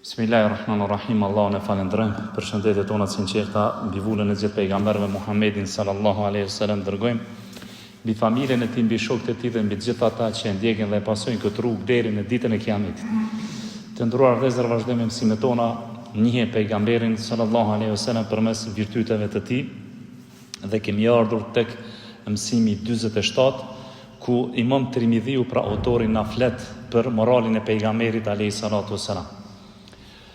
Bismillahirrahmanirrahim. Allahun e falenderojmë për shëndetjet tona të sinqerta mbi vullën e gjithë pejgamberëve Muhammedin sallallahu alaihi wasallam. Dërgojmë mbi familjen e tij, mbi shokët e tij dhe mbi gjithë ata që e ndjekin dhe e pasojnë këtë rrugë deri në ditën e Kiametit. Të nderuar vëllezër, vazhdojmë mësimet tona njihje pejgamberin sallallahu alaihi wasallam përmes virtyteve të tij dhe kemi ardhur tek mësimi 47 ku Imam Tirmidhiu, pra autori, na flet për moralin e pejgamberit alayhi salatu wasalam.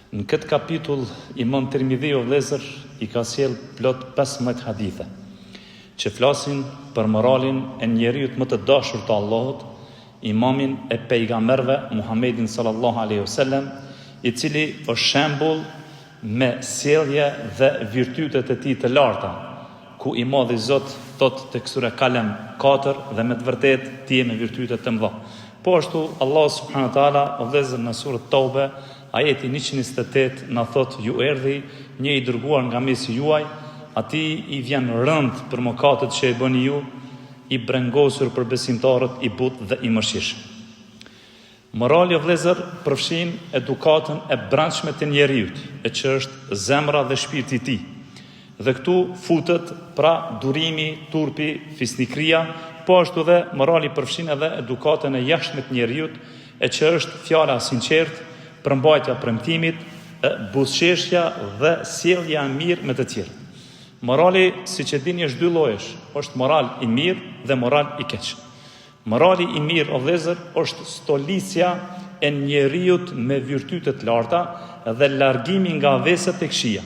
Në këtë kapitull Imam Tirmidhiu, vëllezër, i ka sjell plot 15 hadithe që flasin për moralin e njeriut më të dashur të Allahut, imamin e pejgamberëve Muhammedin sallallahu alaihi wasallam, i cili është shembull me sjellje dhe virtytet e tij të larta, ku i madhi Zot thot tek sura Kalem 4 dhe me të vërtet ti je me virtyte të mëdha. Po ashtu Allah subhanahu wa taala, vëllezër, në surën Taube ajeti 128 na thot: ju erdhi një i dërguar nga mesi juaj, atij i vjen rënd për mëkatet që e bëni ju, i brengosur për besimtarët, i butë dhe i mëshirshëm. Morali, vëllezër, përfshin edukatën e brendshme të njeriut, e që është zemra dhe shpirti i tij. Dhe këtu futet pra durimi, turpi, fisnikria, po ashtu dhe morali përfshin edhe edukatën e jashtme të njeriut, e që është fjala e sinqertë, përmbajtja premtimit, buzëqeshja dhe sjellja e mirë me të tjerë. Morali, siç e dini, është dy llojesh, është moral i mirë dhe moral i keq. Morali i mirë, o vëllezër, është stolisja e njeriut me virtyte të larta dhe largimi nga veset e këqija.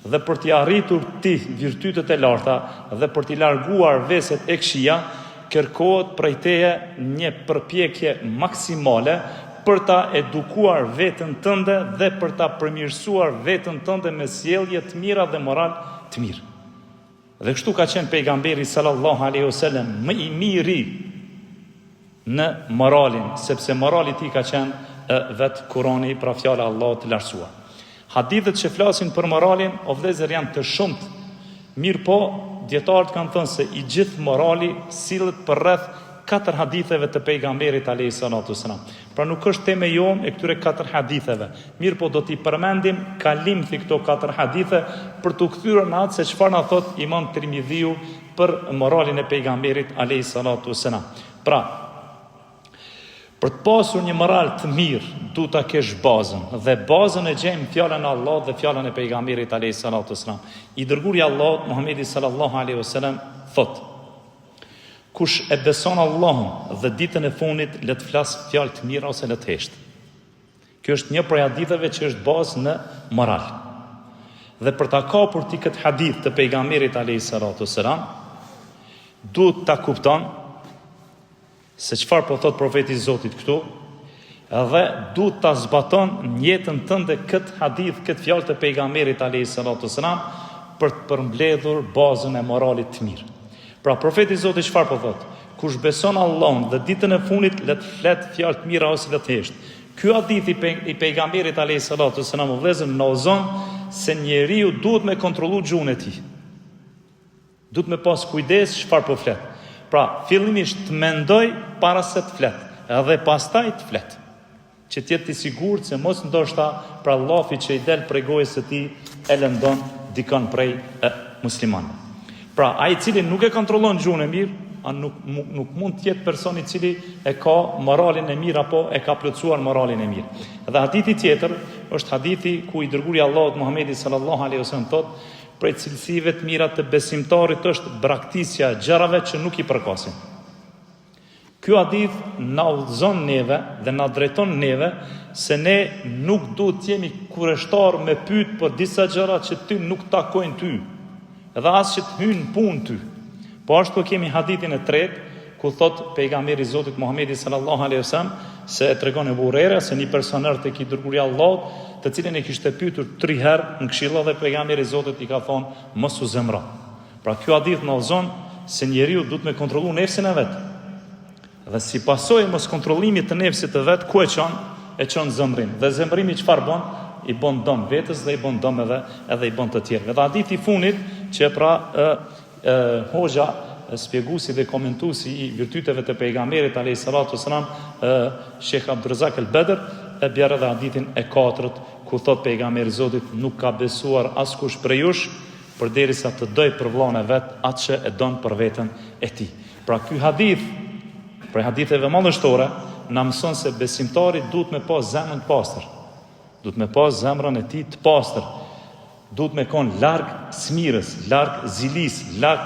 Dhe për t'i arritur ti virtytet e larta dhe për t'i larguar veset e këqija, kërkohet prej teje një përpjekje maksimale për ta edukuar veten tënde dhe për ta përmirësuar veten tënde me sjellje të mira dhe moral të mirë. Dhe kështu ka qenë pejgamberi sallallahu alaihi wasallam më i miri në moralin, sepse morali i tij ka qenë vetë Kurani, pra fjala e Allahut të lartësuar. Hadithet që flasin për moralin, o vëllezër, janë të shumtë. Mirë po, dietarët kanë thënë se i gjithë morali sillet për rreth 4 haditheve të pejgamberit alayhi salatu wasalam. Pra nuk është tema jonë e këtyre 4 haditheve. Mirë po, do t'i përmendim kalimthi këto 4 hadithe për t'u kthyer në atë se çfarë na thot Imam Tirmidhiu për moralin e pejgamberit alayhi salatu wasalam. Pra, për të pasur një moral të mirë, duhet ta kesh bazën, dhe bazën e gjejmë fjalën e Allahut dhe fjalën e pejgamberit alayhi salatu wasalam. I dërguari i Allahut Muhamedi sallallahu alaihi wasallam thot: kush e beson Allahun dhe ditën e fundit, le të flas fjalë të mira ose le të heshtë. Kjo është një prej haditheve që është bazë në moral. Dhe për ta kapur ti këtë hadith të pejgamberit alayhi salatu wasalam, duhet ta kupton se çfarë po thot profeti i Zotit këtu, edhe duhet ta zbaton në jetën tënde këtë hadith, këtë fjalë të pejgamberit alayhi salatu wasalam, për të përmbledhur bazën e moralit të mirë. Pra profeti i Zotit çfarë po thot? Kush beson Allahun dhe ditën e fundit, le të flet fjalë të mira ose le të heshtë. Ky hadith i pejgamberit alayhi salatu wasalam, vëllezër, na ozon se njeriu duhet me kontrollu gjuhën e tij. Duhet me pas kujdes çfarë po flet. Pra, fillimisht të mendoj para se të flet, edhe pastaj të flet, që t'jetë i sigurt se mos ndoshta pra llafi që i del prej gojës së tij e lëndon dikon prej muslimanëve. Pra, ai i cili nuk e kontrollon gjuhën e mirë, nuk mund të jetë person i cili e ka moralin e mirë apo e ka plotësuar moralin e mirë. Dhe hadithi tjetër është hadithi ku i dërguari i Allahut Muhamedi sallallahu alaihi wasallam thot: prej cilësive të mira të besimtarit është braktisja e gjërave që nuk i përkasin. Ky hadith na udhëzon neve dhe na drejton neve se ne nuk duhet të jemi kurreshtar me pyet për disa gjëra që ty nuk takojnë ty, edhe as që të hynë punë ty. Po ashtu kemi hadithin e tretë, ku thot pejgamberi i Zotit Muhamedi sallallahu alaihi wasallam se e tregon Ebu Hurajra se një person erdhi tek i dërguari i Allahut, të cilin e kishte pyetur 3 herë në këshilla dhe pejgamberi i Zotit i ka thonë: mos u zemro. Pra ky hadith na ozon se njeriu duhet me kontrollu nefsin e vet. Dhe si pasojë mos kontrollimit të nefsit të vet, ku e çon? E çon zemrin. Dhe zemrimi çfarë bën? I bën dëm vetes dhe i bën dëm edhe i bën të tjerëve. Dhe hadithi i fundit që pra hoxha spjeguesi dhe komentuesi i virtyteve të pejgamberit alayhi salatu wasalam, Sheikh Abdulrazak al-Badr, e bjerë edhe hadithin e 4 ku thot pejgamberi i Zotit, nuk ka besuar askush prej jush përderisa të doj për vllahun e vet atë që e don për veten e tij. Pra ky hadith, për haditheve madhështore, na mëson se besimtari duhet me pas zemrën të pastër. Duhet me pas zemrën e tij të pastër. Duhet me kon larg smirës, larg zilis, larg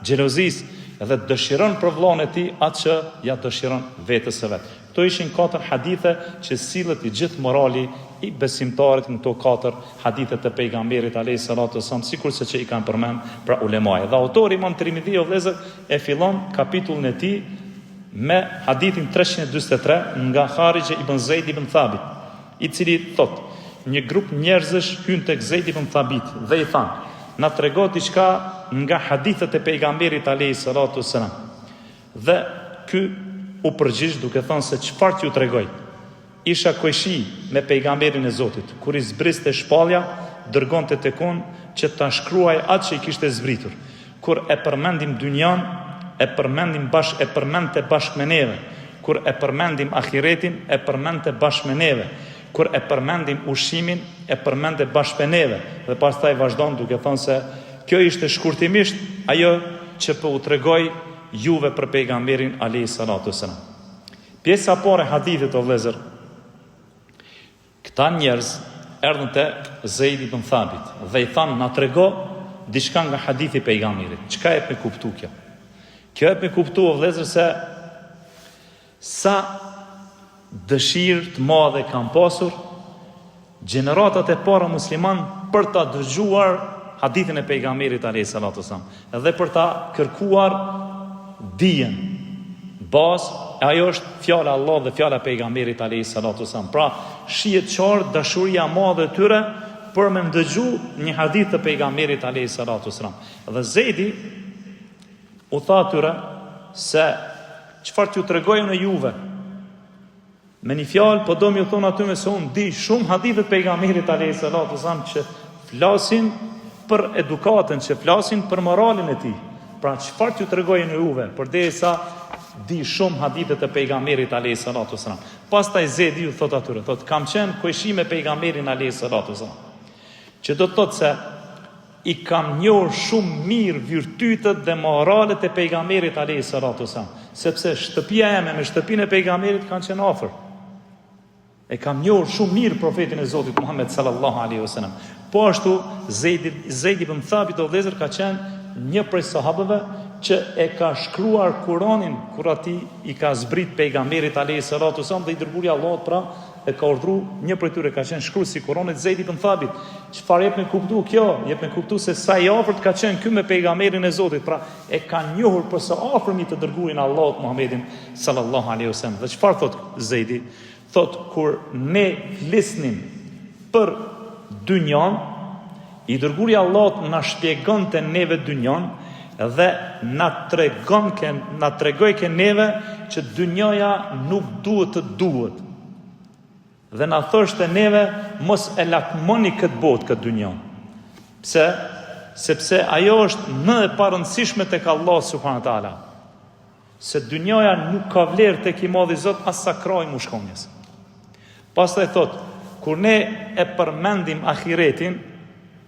xhelozis, edhe dëshiron për vllahun e tij atë që ja dëshiron vetes së vet. Këto ishin 4 hadithe që sillet i gjithë morali i besimtarit në këto 4 hadithe të pejgamberit alayhis salatu wasallam, sikurse që i kanë përmend pra ulemaj. Dhe autori Imam Tirmidhiu vëllezër e fillon kapitullin e tij me hadithin 343 nga Harija ibn Zeid ibn Thabit, i cili thot: një grup njerëzish hyn tek Zeid ibn Thabit dhe i than: na trego diçka nga hadithet e pejgamberit alayhis salatu wasallam. Dhe ky u përgjigj duke thënë se çfarë t'ju tregoj. Isha kojshi me pejgamberin e Zotit, kur i zbriste shpallja, dërgonte tek unë që ta shkruaj atë që i kishte zbritur. Kur e përmendim dynjan, e përmendte bashkë me neve. Kur e përmendim ahiretin, e përmendte bashkë me neve. Kur e përmendim ushimin, e përmendte bashkë me neve. Dhe pastaj vazhdon duke thënë se kjo ishte shkurtimisht ajo që po u tregoj juve për pejgamberin alayhis salatu wasalam. Pjesa e parë e hadithit o vëllezër, këta njerëz erdhën te Zeid ibn Thabit dhe i thanë: na trego diçka nga hadithi i pejgamberit. Çka e me kuptu kjo? Kjo e me kuptu o vëllezër se sa dëshirë të madhe kanë pasur gjeneratat e para musliman për ta dëgjuar hadithin e pejgamberit alayhis salatu wasalam, edhe për ta kërkuar dijen. Bazë e ajo është fjala Allah dhe fjala pejgamberit alayhis salatu wasalam. Pra shihet qartë dashuria e madhe e tyre për me ndëgju një hadith të pejgamberit alayhis salatu wasalam. Dhe Zeidi u tha atyre se çfarë t'ju tregoj unë juve. Me një fjalë po do m'ju thonë aty me se unë di shumë hadithe të pejgamberit alayhis salatu wasalam që flasin për edukatën, që flasin për moralin e tij. Pra çfarë t'ju tregoj unë juve, përderisa di shumë hadithe të pejgamberit alayhis salatu wasalam. Pastaj Zeidi u thot atyre, thot: kam qenë kojshi me pejgamberin alayhis salatu wasalam. Që do të thotë se i kam njohur shumë mirë virtytet dhe moralet e pejgamberit alayhis salatu wasalam, sepse shtëpia ime me shtëpinë e pejgamberit kanë qenë afër. E kam njohur shumë mirë profetin e Zotit Muhammed sallallahu alaihi wasallam. Po ashtu Zeid ibn Thabit o vëllezër ka qenë një prej sahabëve që e ka shkruar Kur'anin kur ati i ka zbrit pejgamberit alayhis salatu wasallam, dhe i dërguari Allahut pra e ka urdhëruar një prej tyre ka qenë shkruesi i Kur'anit, Zeid ibn Thabit. Çfarë jep me kuptu kjo? Jep me kuptu se sa i afërt ka qenë ky me pejgamberin e Zotit, pra e ka njohur për së afërmi të dërguarin Allahut Muhammedin sallallahu alaihi wasallam. Dhe çfarë thot Zeidi? Thot: kur ne flisnim për dynjan, i dërguari Allahut na shpjegonte neve dynjan dhe na tregojke neve që dynjaja nuk duhet të duhet. Dhe na thoshte neve mos e lakmoni këtë botë, këtë dynjan. Pse? Sepse ajo është më e parëndësishme tek Allah subhanahu wa taala. Se dynjaja nuk ka vlerë tek i madhi Zot as sa kraji mushkonjes. Pastaj thot: kur ne e përmendim ahiretin,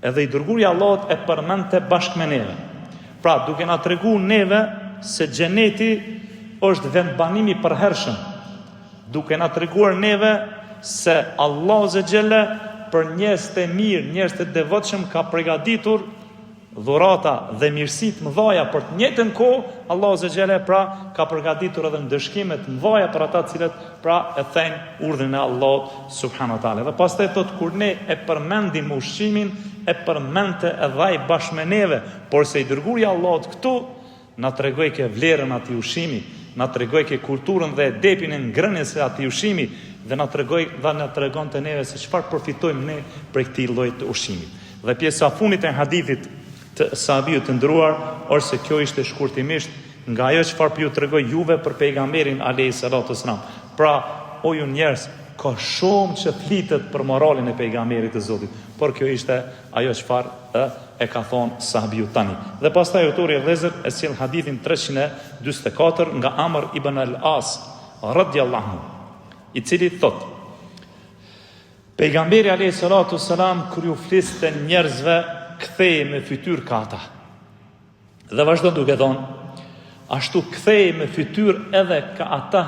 edhe i dërguari Allahut e përmendte bashkë me neve. Pra duke na treguar neve se xheneti është vendbanimi i përhershëm, duke na treguar neve se Allahu Azza Jalla për njerëz të mirë, njerëz të devotshëm ka përgatitur dhurata dhe mirësi të mëdha për të njëjtën kohë. Allahu Azza Jalla pra ka përgatitur edhe ndëshkime të mëdha për ata të cilët pra e thënë urdhrin e Allahut subhanahu wa taala. Dhe pastaj thot: kur ne e përmendim ushqimin, e përmendte edhe ai bashkë me neve, por se i dërguari Allahut këtu na tregojke vlerën atij ushqimi, na tregojke kulturën dhe edepin e ngrënies së atij ushqimi, dhe na tregonte neve se çfarë përfitojmë ne prej këtij lloji të ushqimit. Dhe pjesa e fundit e hadithit të sahabijut të ndëruar është se kjo ishte shkurtimisht nga ajo çfarë ju tregoj juve për pejgamberin alayhis salatu wasalam. Pra, o ju njerëz, ka shumë që flitet për moralin e pejgamberit të Zotit, por kjo ishte ajo çfarë e ka thonë sahabiu tani. Dhe pastaj autori i vëllezër e sjell hadithin 344 nga Amr ibn al-As radhiyallahu anhu, i cili thot: Pejgamberi alayhi salatu selam kur ju fliste njerëzve, kthej me fytyrë ka ata. Dhe vazhdon duke thonë, ashtu kthej me fytyrë edhe ka ata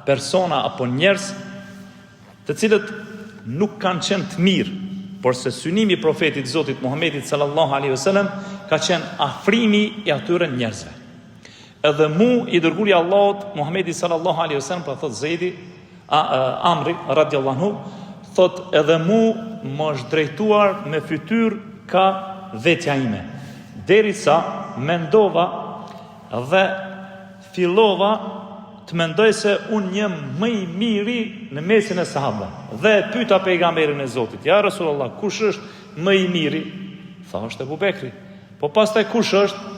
persona apo njerëz të cilët nuk kanë qenë të mirë, por se synimi i profetit Zotit Muhammedit sallallahu alaihi wasallam ka qenë afrimi i atyre njerëzve. Edhe mu i dërguari i Allahut Muhammedi sallallahu alaihi wasallam, pra thot Zejdi Amri radiallahu anhu, thot edhe mu më është drejtuar me fytyrë ka vetja ime, derisa mendova dhe fillova të mendoj se unë jam më i miri në mesin e sahabëve. Dhe pyeta pejgamberin e Zotit, ja Rasulullah, kush është më i miri? Tha, është Ebu Bekri. Po pastaj kush është?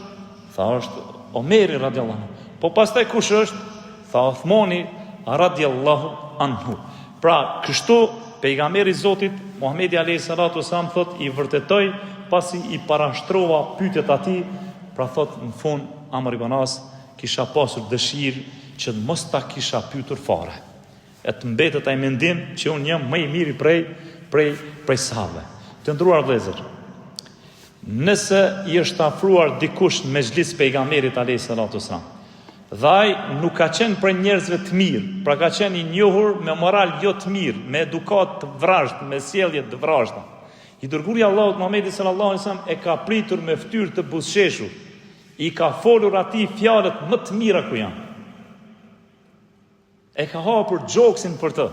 Tha, është Omeri radiallahu anhu. Po pastaj kush është? Tha, Uthmani radiallahu anhu. Pra, kështu pejgamberi i Zotit Muhamedi alayhi salatu wasallam thot, i vërtetoi pasi i parashtrova pyetjet atij, pra thot në fund Amr ibn As kisha pasur dëshirë që mos ta kisha pyetur fare. E të mbetet ai mendim që unë jam më i miri prej sahabëve. Të nderuar vëllezër, nëse i është afruar dikush në mezhlis pejgamberit alayhi salatu wasallam, dhe ai nuk ka qenë prej njerëzve të mirë, pra ka qenë i njohur me moral jo të mirë, me edukat të vrazhtë, me sjellje të vrazhta, i dërguari i Allahut Muhamedi sallallahu alaihi wasallam e ka pritur me fytyrë të buzëqeshur, i ka folur atij fjalët më të mira ku janë. E ka hapur gjoksin për të.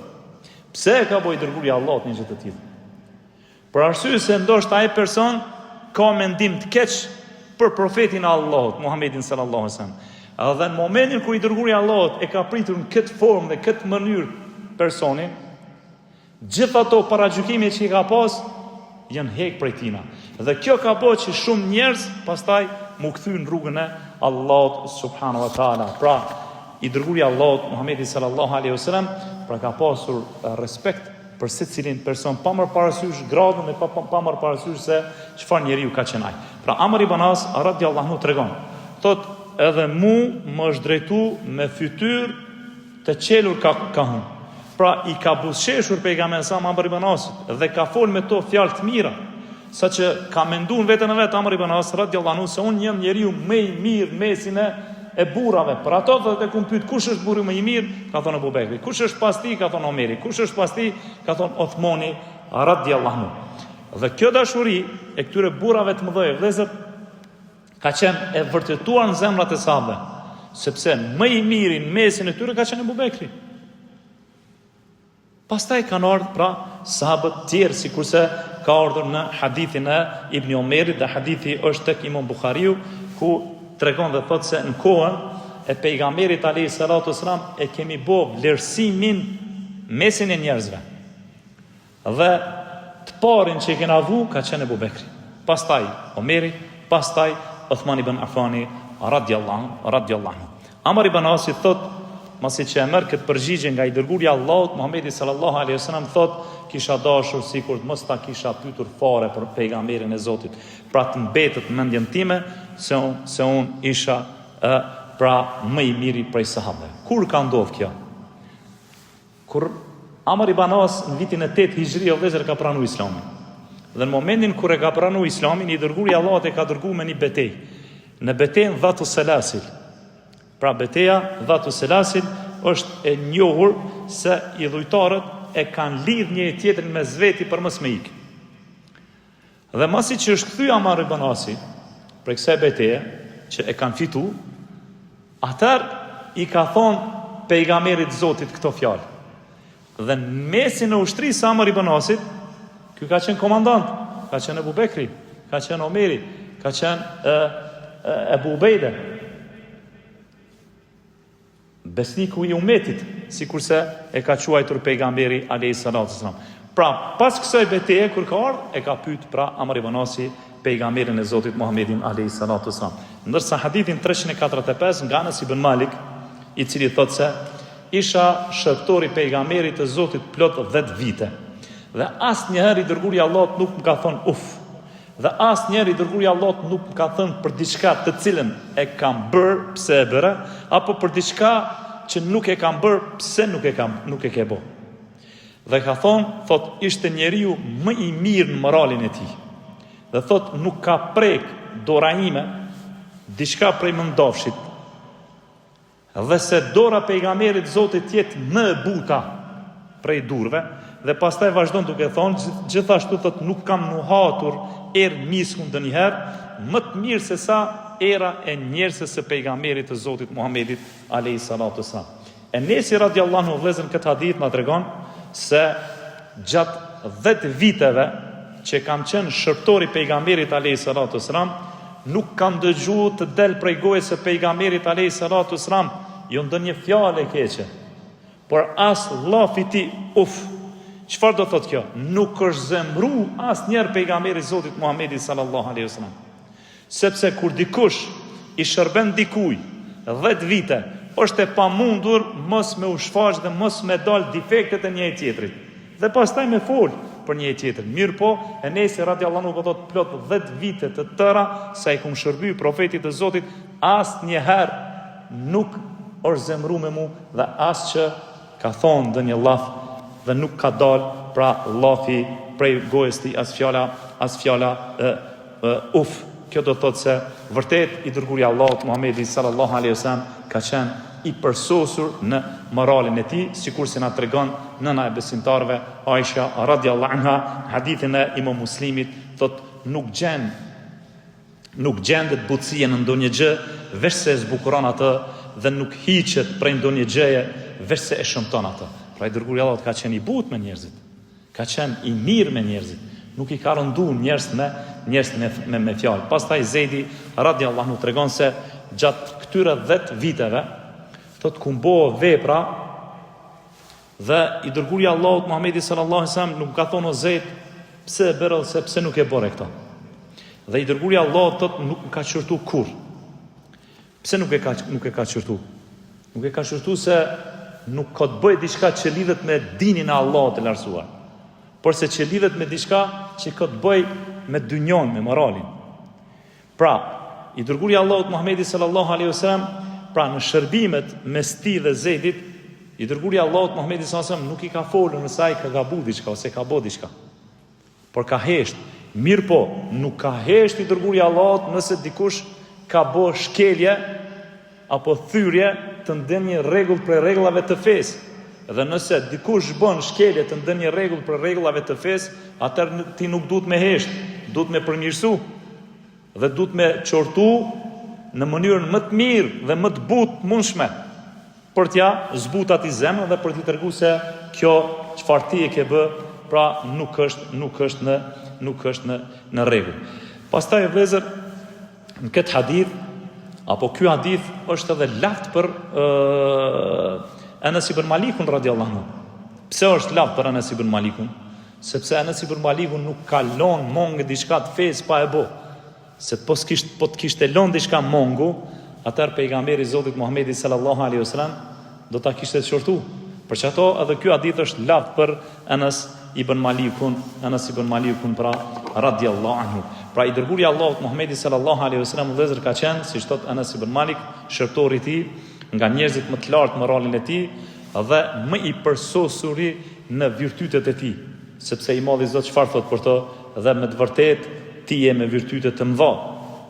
Pse e ka bëj dërguari i Allahut një gjë të tillë? Për arsye se ndoshta ai person ka mendim të keq për profetin e Allahut, Muhammedin sallallahu alaihi wasallam. Edhe në momentin kur i dërguari i Allahut e ka pritur në këtë formë dhe këtë mënyrë personin, gjithë ato paragjykime që i ka pas janë hek prej tina. Dhe kjo ka bëu që shumë njerëz pastaj mu kthyn rrugën e Allahut subhanahu wa taala. Pra, i dërguari i Allahut Muhammedi sallallahu alaihi wasallam pra ka pasur respekt për secilin person, pa marrë parasysh gradën e pa marrë parasysh se çfarë njeriu ka qenë ai. Pra Amr ibn As radiallahu anhu tregon, thot, edhe mu më është drejtu me fytyrë të qelur ka hun. Pra i ka buzëqeshur pejgamberi sa Amr ibn As dhe ka fol me to fjalë të mira, saqë ka menduar veten e vet Amr ibn As radiallahu anhu se unë jam njeriu më i mirë mesin e burrave. Për ato dhe ku pyet kush është burri më i mirë, ka thonë Abu Bekri. Kush është pas tij, ka thonë Omeri. Kush është pas tij, ka thonë Uthmani radiallahu anhu. Dhe kjo dashuri e këtyre burrave të mëdhenj, vëllezër, ka qenë e vërtetuar në zemrat e sahabëve, sepse më i miri në mesin e tyre ka qenë Abu Bekri. Pastaj kanë ardhur pra sahabët tjerë, sikurse ka ardhur në hadithin e Ibn Omerit, dhe hadithi është tek Imam Buhariu, ku tregon dhe thot se në kohën e pejgamberit alayhi salatu wasalam e kemi bë vlerësimin mesin e njerëzve. Dhe të parin që i kena vu ka qenë Abu Bekri, pastaj Omeri, pastaj Uthman ibn Affani radiallahu anhu. Amr ibn As thot, masi që e merr këtë përgjigje nga i dërguari i Allahut Muhammedi sallallahu alaihi wasallam, thot, kisha dashur sikur të mos ta kisha pyetur fare për pejgamberin e Zotit, pra të mbetet mendjen time se unë isha pra më i miri prej sahabëve. Kur ka ndodhur kjo? Kur Amr ibn As në vitin e 8 Hijri vëllezër ka pranuar Islamin. Dhe në momentin kur e ka pranuar Islamin, i dërguari i Allahut e ka dërguar me një betejë. Në betejën Dhatu Selasil. Pra betejë Dhatu Selasil është e njohur se i dhujtarët e kanë lidh një tjetrin me zveti për mos me ikë. Dhe masi që është kthy Amr ibn Asi për kësaj betejë që e kanë fitu, atër i ka thonë pejgamberit Zotit këto fjalë. Dhe në mesin e ushtrisë Amr ibn Asit, ky ka qenë komandant, ka qenë Abu Bekri, ka qenë Omeri, ka qenë Abu Ubejde, besniku i umetit, sikurse e ka quajtur pejgamberi alayhi salatu wasalam. Pra, pas kësaj betejë kur ka ardhur, e ka pyet pra Amr ibn Asi pejgamberin e Zotit Muhammedin alayhi salatu wasalam. Ndërsa hadithin 345 nga Anas ibn Malik, i cili thot se isha shërtori pejgamberit të Zotit plot 10 vite. Dhe asnjëherë i dërguari i Allahut nuk më ka thënë uf. Dhe asnjëherë i dërguari i Allahut nuk më ka thënë për diçka të cilën e kam bër, pse e bëra, apo për diçka që nuk e kam bër, pse nuk e ke bë. Dhe ka thot ishte njeriu më i mirë në moralin e tij. Dhe thot nuk ka prek dora ime diçka prej mëndofshit. Dhe se dora pejgamberit Zotit jetë më e buta prej durve. Dhe pastaj vazhdon duke thonë gjithashtu thot nuk kam nuhatur miskun ndonjëherë më të mirë se sa era e njerëzve së pejgamberit të Zotit Muhammedit alayhi salatu wasalam. Enesi radiallahu anhu vëllezër këtë hadith na tregon se gjatë 10 viteve që kam qenë shërptori pejgamberit alayhi salatu wasalam, nuk kam dëgjuar të del prej gojës së pejgamberit alayhi salatu wasalam jo ndonjë fjalë e keqe, por as llafi ti uf. Çfarë do thotë kjo? Nuk është zemru asnjëherë pejgamberi i Zotit Muhammedi sallallahu alaihi wasallam. Sepse kur dikush i shërben dikuj 10 vite, është e pamundur mos me u shfaq dhe mos me dal defektet e njëri tjetrit. Dhe pastaj me fol për njëri tjetrin. Mirë po, Enesi radiallahu anhu thotë plot 10 vite të tëra sa i kum shërby profetit të Zotit, asnjëherë nuk është zemru me mu dhe as që ka thonë ndonjë llaf dhe nuk ka dal pra llafi prej gojës ti as fjala uf. Kjo do thotë se vërtet i dërguari Allahut Muhamedi sallallahu alaihi wasallam ka qenë i përsosur në moralin e tij, sikur se na tregon nëna e besimtarëve Aisha radhiyallahu anha, hadithin e Imam Muslimit, thotë nuk gjendet butësia në ndonjë gjë veç se e zbukuron atë dhe nuk hiqet prej ndonjë gjëje veç se e shëmton atë. Pra i dërguari Allahut ka qenë i butë me njerëzit, ka qenë i mirë me njerëzit, nuk i ka rëndu njerëz me fjalë. Pastaj Zejdi radiallahu anhu tregon se gjatë këtyre 10 viteve thot ku mbo vepra dhe i dërguari Allahut Muhamedi sallallahu alaihi wasallam nuk ka thonë o Zeid pse e bëre ose pse nuk e bëre këto. Dhe i dërguari Allahut thot nuk ka qërtu kur. Pse nuk e ka qërtu? Nuk e ka qërtu se nuk ka të bëjë diçka që lidhet me dinin e Allahut të lartësuar, por se që lidhet me diçka që ka të bëjë me dynjon, me moralin. Pra, i dërguari Allahut Muhamedi sallallahu alaihi wasallam, pra në shërbimet mes tij dhe Zeidit, i dërguari Allahut Muhamedi sallallahu alaihi wasallam nuk i ka folur nëse ai ka gabu diçka ose ka bë diçka, por ka hesht. Mirë po, nuk ka hesht i dërguari Allahut nëse dikush ka bë shkelje apo thyrje të ndonjë rregull për rregullave të fesë. Dhe nëse dikush bën shkelje të ndonjë rregull për rregullave të fesë, atëherë ti nuk duhet me hesht, duhet me përmirësu dhe duhet me qortu në mënyrën më të mirë dhe më të butë mundshme për t'ja zbutat i zemrën dhe për t'i treguar se kjo çfarë ti e ke bë, pra nuk është në rregull. Pastaj vëllezër, në këtë hadith apo ky hadith është edhe lart për Anas ibn Malikun radiallahu anhu. Pse është lart për Anas ibn Malikun? Sepse Anas ibn Malikun nuk ka lënë mongë diçka të fesë pa e bë. Se po të kishte lënë diçka mongu, atëherë pejgamberi Zotit Muhamedi sallallahu alaihi wasallam do ta kishte qortu. Për çato edhe ky hadith është lart për Anas ibn Malikun pra radiallahu anhu. Pra i dërguari Allahut Muhamedi sallallahu alaihi wasallam vëllezër ka qenë, siç thot Anas ibn Malik, shërtori i tij, nga njerëzit më të lartë moralin e tij dhe më i përsosuri në virtytet e tij, sepse i madhi Zot çfarë thot për to, dhe me të vërtet ti je me virtyte të mëdha,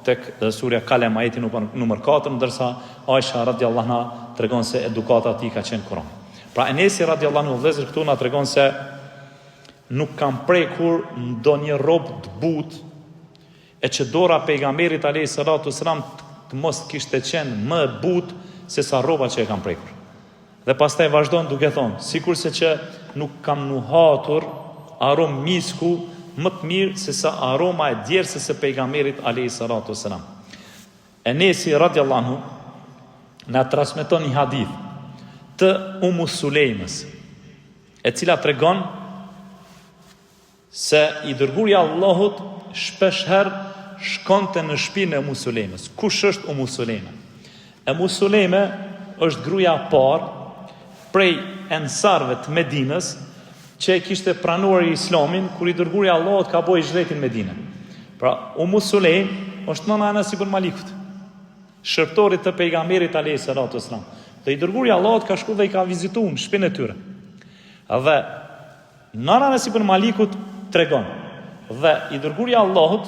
tek surja Kalem ajeti numër 4, ndërsa Aisha radiallahu anha tregon se edukata e tij ka qenë Kur'an. Pra Enesi radiallahu anhu vëllezër këtu na tregon se nuk kam prekur ndonjë rrob të butë e që dora pejgamberit alayhi salatu wasalam të mos kishte qenë më e butë se sa rroba që e kam prekur. Dhe pastaj vazhdon duke thonë, sikurse që nuk kam nuhatur aromë misku më të mirë se sa aroma e djersës së pejgamberit alayhi salatu wasalam. Enesi radiallahu anhu na transmeton një hadith të Sulejmës, e cila tregon se i dërguari Allahut shpesh herë shkonte në shtëpinë e Sulejmës. Kush është Sulejma? Sulejma është gruaja e parë prej ensarëve të Medinës që e kishte pranuar Islamin kur i dërguari Allahut ka bëj hijretin në Medinë. Pra, Sulejm është nëna e Anas ibn Malikut, shërptorit të pejgamberit alayhi salatu wasalam. Dhe i dërguari Allahut ka shkuar dhe i ka vizituar në shtëpinë e tyre. Dhe Në Anas ibn Malikut tregon, dhe i dërguari Allahut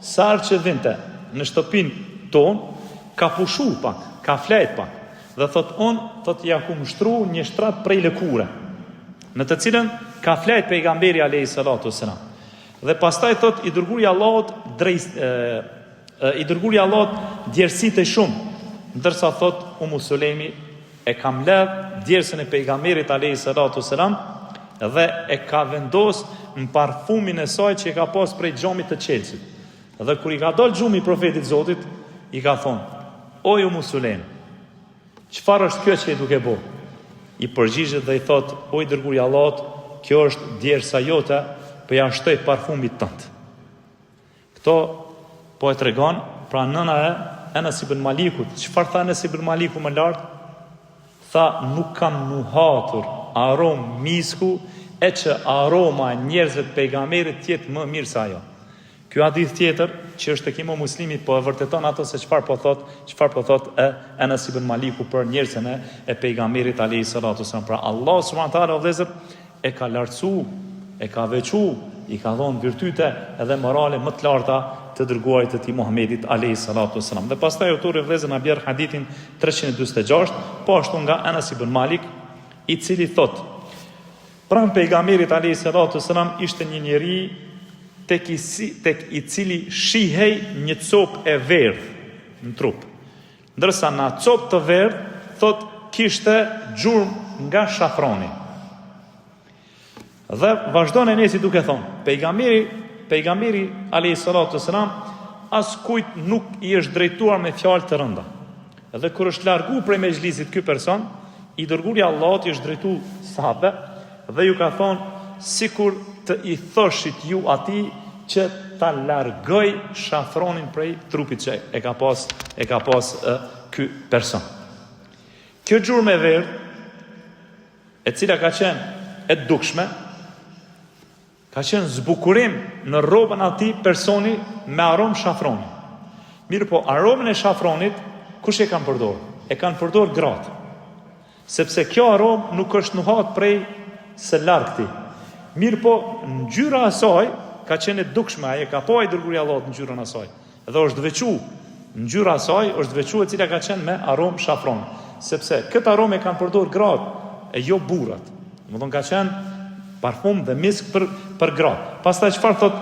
sa herë që vinte në shtëpinë tonë, ka pushu pak, ka flejt pak, dhe thot ja ku mshtru një shtrat prej lëkure, në të cilën ka flejt pejgamberi alayhi salatu wassalam. Dhe pastaj thot i dërguari Allahut djersitej shumë, ndërsa thot Sulejmi e kam lëv djersën e pejgamberit alayhi salatu wassalam dhe e ka vendos në parfumin e saj që e ka pas prej xhamit të Çelësit. Dhe kur i ka dal xhumi profetit Zotit, i ka thonë: "O ju Sulejm, çfarë është kjo që e duke bo?" I përgjigjet dhe i thot: "O i dërguari i Allahut, kjo është djersa jote, po ja shtoj parfumit tënd." Kto po e tregon pra nëna e Anas ibn Malikut. Çfarë tha Anas ibn Maliku më lart? Tha: "Nuk kam nuhatur aromë misku e që aroma e njerëzve të pejgamberit tjetë më mirë se ajo." Ky hadith tjetër që është tek Imam Muslimi po e vërteton ato se çfarë po thot Anas ibn Maliku për njerëzën e pejgamberit alayhi salatu wasallam. Pra Allah subhanahu wa taala vëllezër e ka lartësu, e ka veçu, i ka dhënë virtyte edhe morale më të larta të dërguarit të tij Muhamedit alayhi salatu wasallam. Dhe pastaj autori vëllezër na bjerr hadithin 346, po ashtu nga Anas ibn Malik, i cili thot: "Pranë pejgamberit alayhi salatu wasallam ishte një njeri tek i cili shihej një copë e verdhë në trup. Ndërsa në copë të verdhë thot kishte gjurmë nga shafroni." Dhe vazhdon Enesi duke thonë: Pejgamberi alayhi salatu wasalam as kujt nuk i është drejtuar me fjalë të rënda. Dhe kur është largu prej mezhlisit ky person, i dërguari i Allahut i është drejtuar sahabëve dhe ju ka thonë: "Sikur të i thoshit ju atij që ta largoj shafronin prej trupit që e ka pas ky person." Kjo gjurmë e verdhë, e cila ka qenë e dukshme, ka qenë zbukurim në rrobën atij personi me aromë shafroni. Mirë po, aromën e shafronit kush e kanë përdorur? E kanë përdorur gratë. Sepse kjo aromë nuk është nuhat prej së largëti. Mirë po, ngjyra e saj ka qenë e dukshme, ai ka pa i dërguari i Allahut ngjyrën e saj. Dhe është veçu, ngjyra e saj është veçu e cila ka qenë me aromë shafron. Sepse këtë aromë e kanë përdorur gratë e jo burrat. Domethënë ka qenë parfum dhe misk për gratë. Pastaj çfarë thot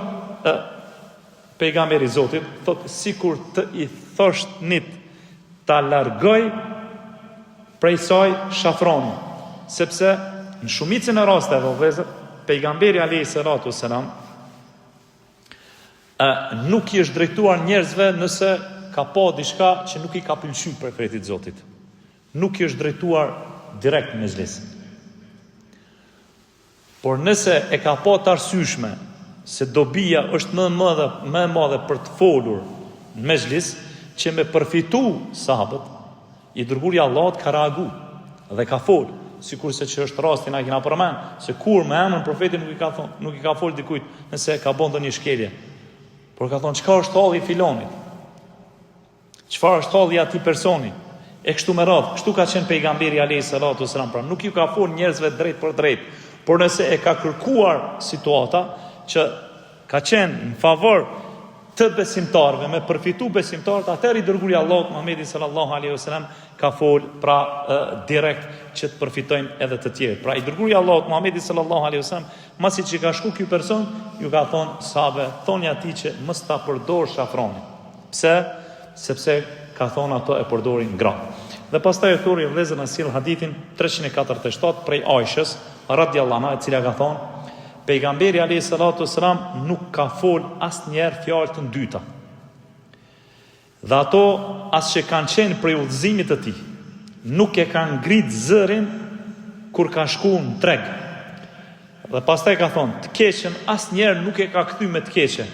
pejgamberi i Zotit? Thot: "Sikur të i thoshnit ta largoj prej saj shafronin." Sepse në shumicën e rasteve vëllezër, pejgamberi alayhi salatu wasalam nuk i është drejtuar njerëzve nëse ka pa diçka që nuk i ka pëlqyer profetit Zotit. Nuk i është drejtuar direkt me mezhlis. Por nëse e ka pa të arsyeshme se dobia është më e madhe për të folur në mezhlis, që me përfitu sahabët, i dërguari i Allahut ka reagu dhe ka fol, sikurse që është rasti na kena përmend, se kur me emrin profetit nuk i ka fol dikujt nëse ka bën ndonjë shkelje. Por ka thonë: "Çka është halli i filonit? Çfarë është halli i atij personi?" E kështu me radhë. Kështu ka qenë pejgamberi alayhi salatu wasalam. Pra nuk ju ka fol njerëzve drejt për drejt, por nëse e ka kërkuar situata që ka qenë në favor të besimtarëve, me përfitu besimtarët, atëherë i dërguari i Allahut Muhamedi sallallahu alaihi wasallam ka fol direkt që të përfitojnë edhe të tjerë. Pra i dërguari i Allahut Muhamedi sallallahu alaihi wasallam, masi që ka shku ky person, ju ka thonë sahabëve, thoni atij që mos ta përdor shafronin. Pse? Sepse ka thonë ato e përdorin gratë. Dhe pastaj autori vëllezër na sjell hadithin 347 prej Aishës radhiyallahu anha, e cila ka thonë: pejgamberi alayhi salatu wasalam nuk ka fol asnjëherë fjalë të dyta. Dhe ato as që kanë qenë prej udhëzimit të tij, nuk e kanë ngrit zërin kur ka shku në treg. Dhe pastaj ka thonë: të keqen asnjëherë nuk e ka kthy me të keqe,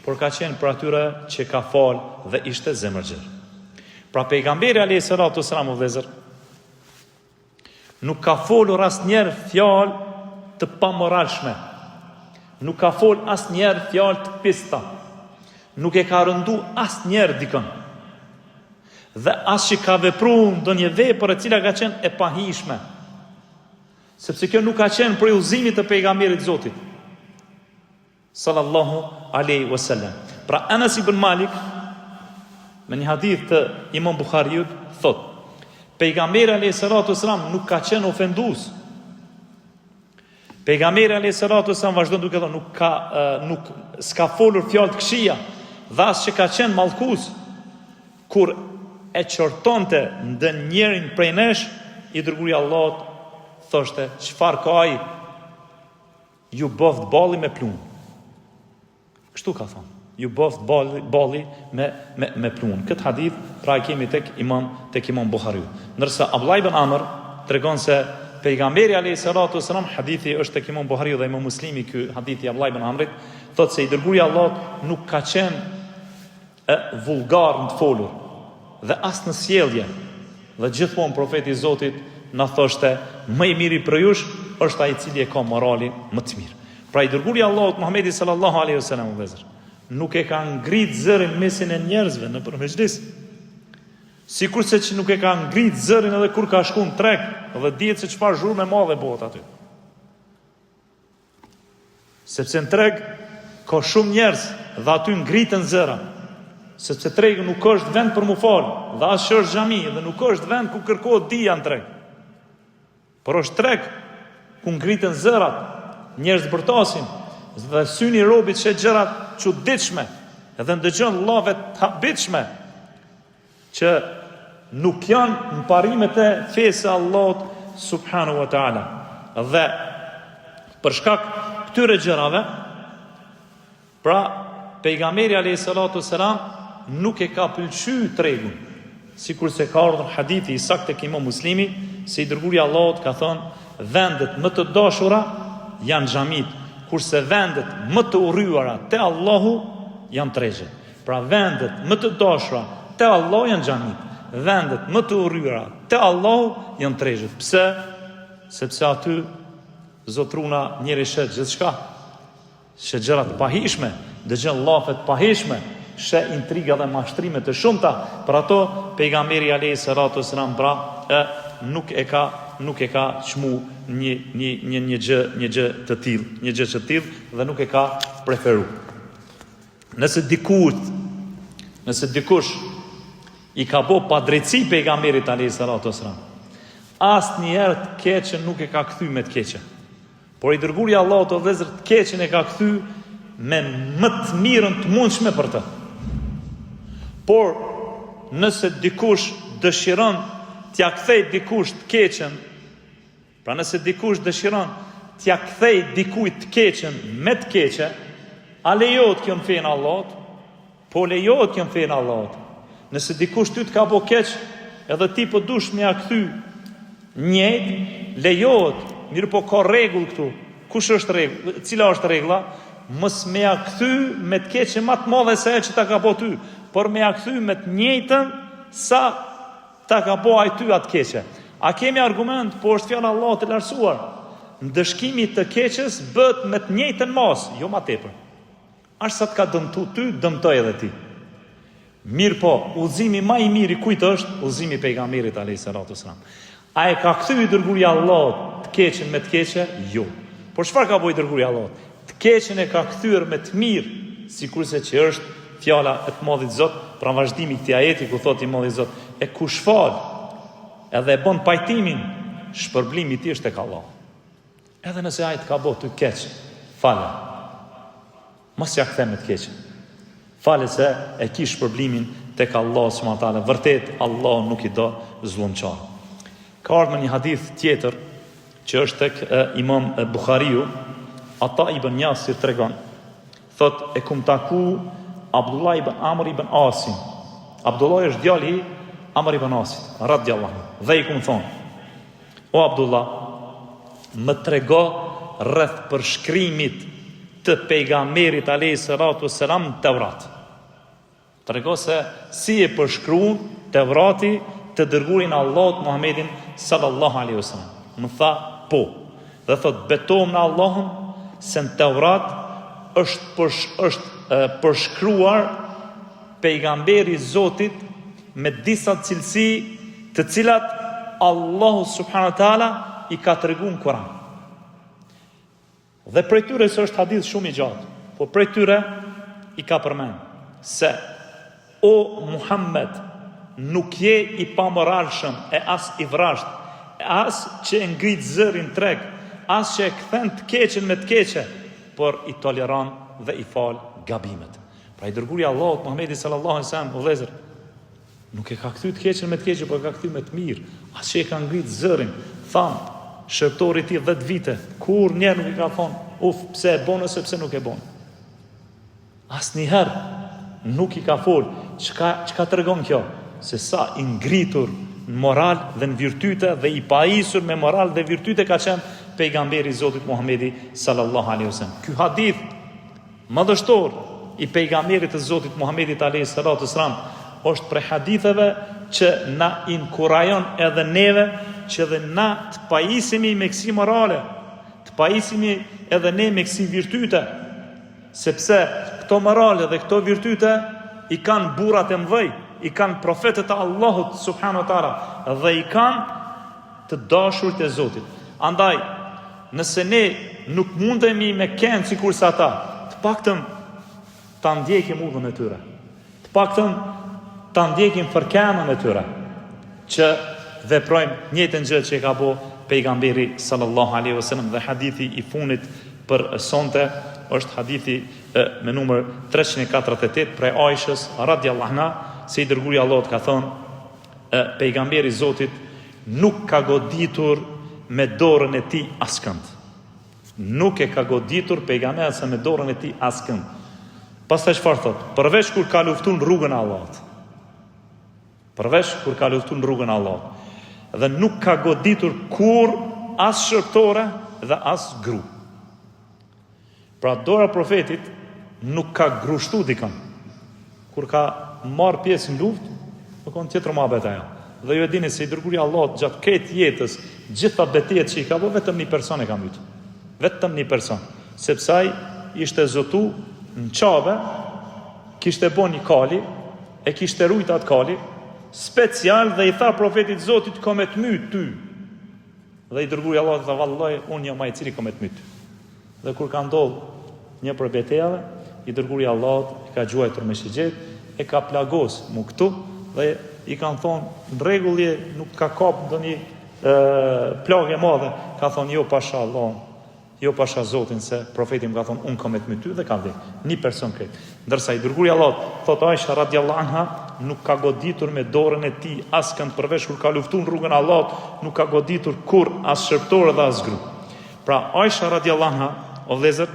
por ka qenë për atyre që ka fal dhe ishte zemërgjër. Pra pejgamberi alayhi salatu wasalam u vëzër nuk ka folur asnjëherë fjalë të pamoralshme. Nuk ka fol asnjëherë fjalë të pista. Nuk e ka rëndu asnjëherë dikën. Dhe as që ka vepruar ndonjë vepër e cila ka qenë e pahishme. Sepse kjo nuk ka qenë për udhëzimit të pejgamberit Zotit sallallahu alaihi wasallam. Pra Anas ibn Malik me një hadith të Imam Buhariut thot: pejgamberi alayhi salatu wasalam nuk ka qenë ofendues. Pejgamberi alayhi salatu wasalam vazhdon duke thënë nuk s'ka folur fjalë të këqija, dhe as që ka qenë mallkues. Kur e qortonte ndonjërin prej nesh, i dërguari i Allahut thoshte: çfarë ka ai? Ju boft balli me plumb. Kështu ka thënë. Ju boft balli me plumb. Këtë hadith pra kemi tek Imam Buhariu. Ndërsa Abdullah ibn Amr tregon se pejgamberi alayhi salatu wasalam, hadithi është tek Imam Buhariu dhe Imam Muslimi, ky hadithi i Abdullah ibn Amrit, thotë se i dërguari i Allahut nuk ka qenë vulgar në të folur dhe as në sjellje. Dhe gjithmonë profeti i Zotit na thoshte: më i miri për jush është ai i cili e ka moralin më të mirë. Pra i dërguari i Allahut Muhamedi sallallahu alaihi wasallam nuk e ka ngrit zërin mesin e njerëzve në përmejlis. Sikurse që nuk e ka ngrit zërin edhe kur ka shku në treg dhe dihet se çfarë zhurmë e madhe bëhet aty. Sepse në treg ka shumë njerëz dhe aty ngritën zëra. Sepse tregu nuk është vend për mu falë, dhe as është xhami, dhe nuk është vend ku kërkohet dija në treg. Por është treg ku ngritën zërat, njerëz bërtasin, dhe syni i robit shet gjërat çuditshme, edhe ndëgjon llave të habitshme që nuk janë në parimet e fesë Allahut subhanahu wa taala. Dhe për shkak këtyre gjërave, pra pejgamberi alayhi salatu wasalam nuk e ka pëlqyer tregun, sikur se ka ardhur hadithi i saktë tek Imam Muslimi, se i dërguari i Allahut ka thënë: vendet më të dashura janë xhamit, kurse vendet më të urryera te Allahu janë tregjet. Pra vendet më të dashura te Allahu janë xhamit, vendet më të urryera te Allahu janë tregjet. Pse? Sepse aty zotruna njëri shet gjithçka, shet gjëra të pahishme, dëgjon llafe të pahishme, shet intriga dhe mashtrime të shumta. Për ato pejgamberi alayhi salatu wasalam pra nuk e ka çmu një gjë të tillë dhe nuk e ka preferuar. Nëse dikush i ka bo padrejtësi pejgamberit alayhi salatu wasalam, asnjëherë të keqen nuk e ka kthy me të keqe. Por i dërguari i Allahut o vëllezër, të keqen e ka kthy me më të mirën të mundshme për të. Por nëse dikush dëshiron t'ja kthej dikush të keqen, pra nëse dikush dëshiron t'ja kthej dikujt të keqen me të keqe, a lejohet kjo në fenë Allahut? Po lejohet kjo në fenë Allahut. Nëse dikush ty t'ka bo keq, edhe ti po dush me ja kthy njëjtë, lejohet. Mirë po ka rregull këtu. Kush është rregull? Cila është rregulla? Mos me ja kthy me të keqe më të madhe se ajo që ta ka bo ty, por me ja kthy me të njëjtën sa ta ka bo ai ty atë keqe. A kemi argument? Po është fjala Allahut e lartësuar. Ndëshkimi të keqes bëhet me të njëjtën mas, jo më tepër. Ashtu sa të ka dëmtu ty, dëmtoj edhe ti. Mirë po, udhëzimi më i miri kujt është? Udhëzimi i pejgamberit alayhi salatu wasalam. A e ka kthy dërguari i Allahut të keqen me të keqe? Jo. Por çfarë ka bëj dërguari i Allahut? Të keqen e ka kthyer me të mirë, sikurse që është fjala e të Madhit Zot, pra vazhdimi i këtij ajeti ku thotë i Madhi Zot: e kush fal edhe e bën pajtimin, shpërblimi i tij është tek Allahu. Edhe nëse ai të ka bëu ty keq, fale. Mos ja kthe me të keqe. Fale se e ki shpërblimin tek Allahu subhanahu wa taala. Vërtet Allahu nuk i do zullumçar. Ka ardhur një hadith tjetër që është tek Imam Buhariu, Ata ibn Yasir tregon, thot e kum taku Abdullah ibn Amr ibn Asim. Abdullah është djali i Amr ibn Asit, radhiyallahu anhu. Dhe i kum thonë: o Abdullah, më trego rreth përshkrimit të pejgamberit alayhi salatu wassalam në Tevrat. Trego se si e përshkruan Tevrati të dërguarin Allahut Muhammedin sallallahu alaihi wasallam. Më tha po. Dhe thot betojmë në Allahun se në Tevrat është përshkruar pejgamberi Zotit me disa cilësi të cilat Allahu subhanahu wa taala i ka tregu në Kur'an. Dhe prej tyre se është hadith shumë i gjatë, po prej tyre i ka përmend se o Muhammed, nuk je i pamoralshëm e as i vrasht, as që e ngrit zërin treg, as që e kthen të keqen me të keqe, por i toleron dhe i fal gabimet. Pra i dërguari Allahut Muhamedi sallallahu alaihi wasallam, vëllezër, nuk e ka kthy të keqen me të keqe, por e ka kthy me të mirë. As që e ka ngrit zërin, tham, shërtori i tij 10 vite, kur njerë nuk i ka thonë, pse e bon ose pse nuk e bon. Asnjëherë nuk i ka fol. Çka tregon kjo? Se sa i ngritur në moral dhe në virtyte dhe i pajisur me moral dhe virtyte ka qenë pejgamberi i Zotit Muhamedi sallallahu alaihi wasallam. Ky hadith madhështor i pejgamberit të Zotit Muhamedit alaihi salatu wasalam është prej haditheve që na inkurajon edhe neve që edhe na të pajisemi me kësi morale, të pajisemi edhe ne me kësi virtyte, sepse këto morale dhe këto virtyte i kanë burrat e mëdhej, i kanë profetët e Allahut subhanahu wa taala dhe i kanë të dashurit e Zotit. Andaj, nëse ne nuk mundemi me kënd sikur sa ata, të paktën ta ndjekim udhën e tyre. Të paktën ta ndjekim fërkenën e tyre, që veprojmë njëjtën gjë që e ka bëu pejgamberi sallallahu alaihi wasallam. Dhe hadithi i funit për sonte është hadithi me numër 348 prej Aishës radhiyallahu anha, se i dërguari Allahut ka thonë, pejgamberi i Zotit nuk ka goditur me dorën e tij askënd. Nuk e ka goditur pejgamberi sa me dorën e tij askënd. Pastaj çfarë thotë? Përveç kur ka luftuar në rrugën e Allahut. Përveç kur ka luftuar në rrugën e Allahut. Dhe nuk ka goditur kur as shërtore dhe as gru. Pra dora profetit nuk ka grushtu dikën. Kur ka marrë pjesë në luftë, më konë tjetër mohabet ajo. Dhe ju e dini se i dërguari Allahut gjatë këtë jetës, gjitha betejat që i ka bërë, vetëm një person e ka mbytur. Vetëm një person. Sepse ai ishte zotu në Qabe, kishte bën një kali, e kishte rujt atë kali, special dhe i tha profetit Zotit, ko me të myt ty. Dhe i dërguari Allahut tha, vallahi, unë jam ai i cili ko me të myt. Dhe kur ka ndodhur një prej betejave, i dërguari Allahut ka gjuajtur me shigjet, e ka plagos mu këtu, dhe i kanë thonë, në rregull nuk ka kap ndonjë plagë e madhe. Ka thonë, jo pasha Allahun, jo pasha Zotin, se profeti më ka thonë, unë kam me të myt ty, dhe ka vdek. Një person këtë. Ndërsa i dërguari Allahut, thot Aisha radhiyallahu anha, nuk ka goditur me dorën e tij askënd përveç kur ka luftuar në rrugën e Allahut, nuk ka goditur kur as shërptor dhe as gru. Pra Aisha radhiyallahu anha, o vëllezër,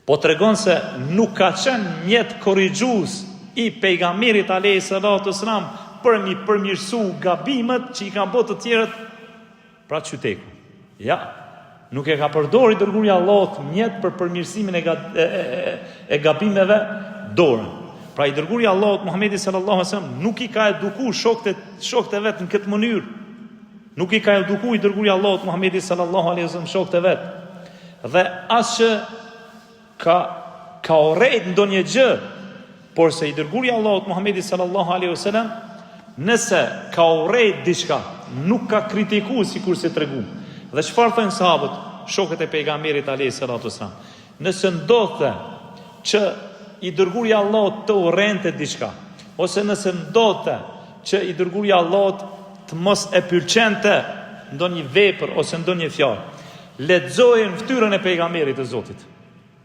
po tregon se nuk ka qenë mjet korrigjues i pejgamberit alayhi salatu wasalam për mi përmirësu gabimet që i kanë bërë të tjerët pra qyteku. Ja, nuk e ka përdorur i dërguari Allahut mjet për përmirësimin e gabimeve dorën. Pra i dërguari Allahut Muhamedi sallallahu alaihi wasallam nuk i ka edukuar shokët e vet në këtë mënyrë. Nuk i ka edukuar i dërguari Allahut Muhamedi sallallahu alaihi wasallam shokët e vet. Dhe as që ka urrejt ndonjë gjë, por se i dërguari Allahut Muhamedi sallallahu alaihi wasallam nëse ka urrejt diçka, nuk ka kritikuar sikur se tregu. Dhe çfarë thonë sahabët, shokët e pejgamberit alayhi salatu wasallam? Nëse ndodhte që i dërguari Allahut të urrente diçka, ose nëse ndodhte që i dërguari Allahut të mos e pëlqente ndonjë vepër ose ndonjë fjalë, lexojnë fytyrën e pejgamberit të Zotit.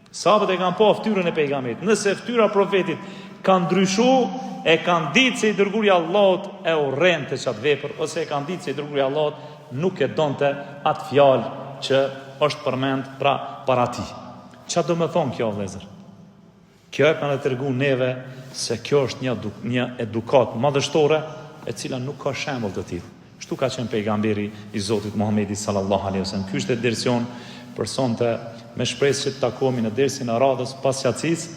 Sahabët e kanë pa fytyrën e pejgamberit. Nëse fytyra profetit ka ndryshuar, e kanë ditë se i dërguari Allahut e urrente çat vepër, ose e kanë ditë se i dërguari Allahut nuk e donte atë fjalë që është përmend pra para tij. Çfarë do të thonë kjo, vëllezër? Kjo e kanë treguar neve se kjo është një edukat madhështore e cila nuk ka shembull të tillë. Kështu ka qenë pejgamberi i Zotit Muhamedi sallallahu alaihi wasallam. Ky është dersion për sonte, me shpresë që të takohemi në dersin e radhës pas qatësisë,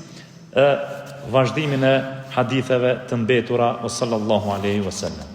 vazhdimin e haditheve të mbetura o sallallahu alaihi wasallam.